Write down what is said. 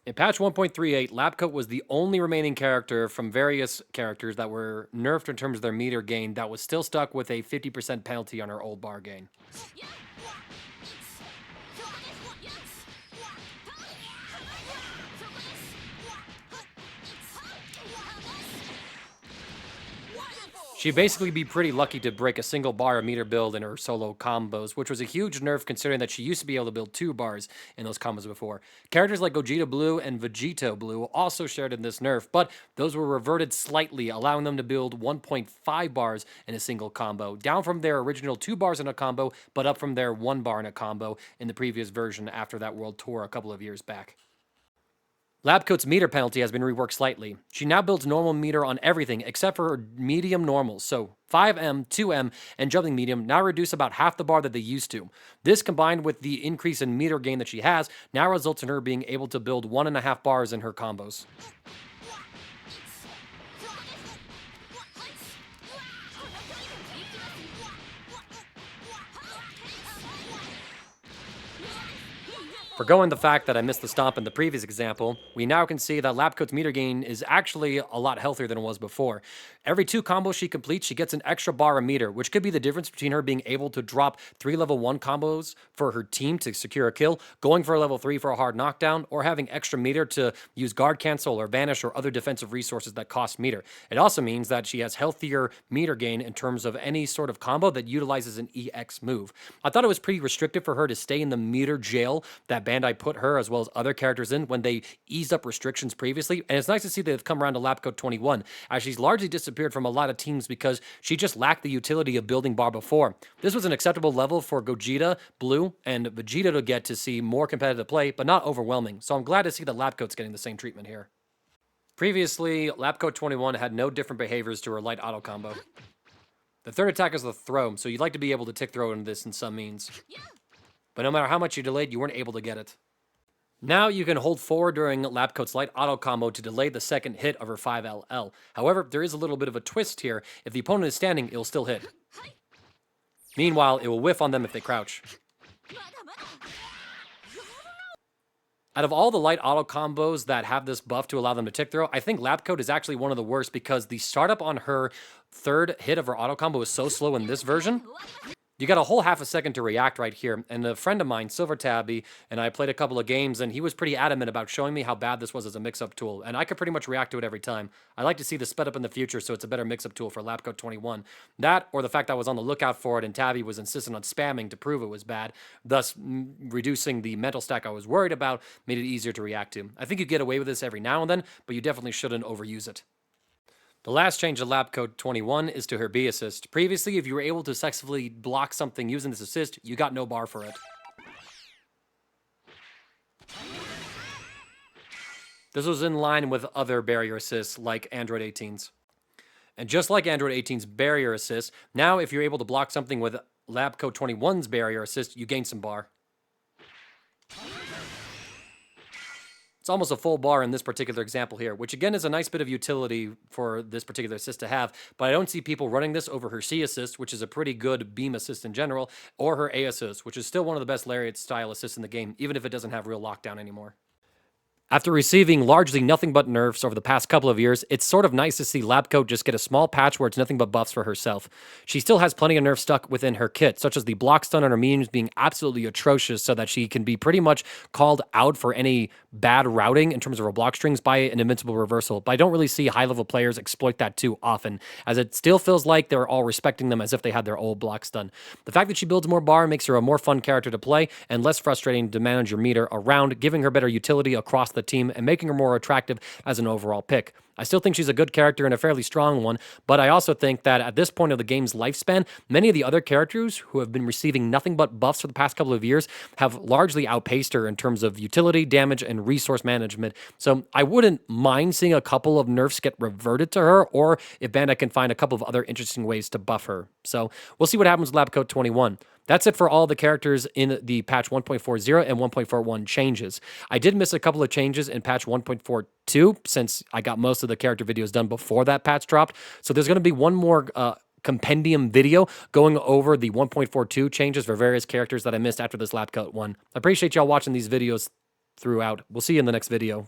In patch 1.38, Labcoat was the only remaining character from various characters that were nerfed in terms of their meter gain that was still stuck with a 50% penalty on her old bar gain. She'd basically be pretty lucky to break a single bar of meter build in her solo combos, which was a huge nerf considering that she used to be able to build 2 bars in those combos before. Characters like Gogeta Blue and Vegito Blue also shared in this nerf, but those were reverted slightly, allowing them to build 1.5 bars in a single combo, down from their original 2 bars in a combo, but up from their 1 bar in a combo in the previous version after that world tour a couple of years back. Labcoat's meter penalty has been reworked slightly. She now builds normal meter on everything except for her medium normals, so 5M, 2M, and jumping medium now reduce about half the bar that they used to. This, combined with the increase in meter gain that she has, now results in her being able to build 1.5 bars in her combos. Forgoing the fact that I missed the stomp in the previous example, we now can see that Labcoat's meter gain is actually a lot healthier than it was before. Every 2 combos she completes, she gets an extra bar of meter, which could be the difference between her being able to drop 3 level 1 combos for her team to secure a kill, going for a level 3 for a hard knockdown, or having extra meter to use guard cancel or vanish or other defensive resources that cost meter. It also means that she has healthier meter gain in terms of any sort of combo that utilizes an EX move. I thought it was pretty restrictive for her to stay in the meter jail that Bandai put her as well as other characters in when they eased up restrictions previously, and it's nice to see they've come around to Labcoat 21, as she's largely disappeared from a lot of teams because she just lacked the utility of building bar before. This was an acceptable level for Gogeta, Blue, and Vegeta to get to see more competitive play, but not overwhelming, so I'm glad to see that Labcoat's getting the same treatment here. Previously, Labcoat 21 had no different behaviors to her light auto combo. The third attack is the throw, so you'd like to be able to tick throw into this in some means. But no matter how much you delayed, you weren't able to get it. Now you can hold forward during Labcoat's light auto combo to delay the second hit of her 5LL. However, there is a little bit of a twist here. If the opponent is standing, it'll still hit. Meanwhile, it will whiff on them if they crouch. Out of all the light auto combos that have this buff to allow them to tick throw, I think Labcoat is actually one of the worst because the startup on her third hit of her auto combo is so slow in this version. You got a whole half a second to react right here, and a friend of mine, Silver Tabby, and I played a couple of games, and he was pretty adamant about showing me how bad this was as a mix-up tool, and I could pretty much react to it every time. I like to see this sped up in the future, so it's a better mix-up tool for Labcoat 21. That, or the fact that I was on the lookout for it, and Tabby was insistent on spamming to prove it was bad, thus reducing the mental stack I was worried about, made it easier to react to. I think you get away with this every now and then, but you definitely shouldn't overuse it. The last change to Labcoat 21 is to her B assist. Previously, if you were able to successfully block something using this assist, you got no bar for it. This was in line with other barrier assists like Android 18's. And just like Android 18's barrier assist, now if you're able to block something with Labcoat 21's barrier assist, you gain some bar. It's almost a full bar in this particular example here, which again is a nice bit of utility for this particular assist to have, but I don't see people running this over her C assist, which is a pretty good beam assist in general, or her A assist, which is still one of the best Lariat style assists in the game, even if it doesn't have real lockdown anymore. After receiving largely nothing but nerfs over the past couple of years, it's sort of nice to see Labcoat just get a small patch where it's nothing but buffs for herself. She still has plenty of nerfs stuck within her kit, such as the block stun on her mediums being absolutely atrocious so that she can be pretty much called out for any bad routing in terms of her block strings by an invincible reversal, but I don't really see high-level players exploit that too often, as it still feels like they're all respecting them as if they had their old block stun. The fact that she builds more bar makes her a more fun character to play and less frustrating to manage your meter around, giving her better utility across the team and making her more attractive as an overall pick. I still think she's a good character and a fairly strong one, but I also think that at this point of the game's lifespan, many of the other characters who have been receiving nothing but buffs for the past couple of years have largely outpaced her in terms of utility, damage, and resource management. So I wouldn't mind seeing a couple of nerfs get reverted to her, or if Bandai can find a couple of other interesting ways to buff her. So we'll see what happens with Labcoat 21. That's it for all the characters in the patch 1.40 and 1.41 changes. I did miss a couple of changes in patch 1.42 since I got most of the character videos done before that patch dropped. So there's going to be one more compendium video going over the 1.42 changes for various characters that I missed after this Labcoat one. I appreciate y'all watching these videos. throughout. We'll see you in the next video.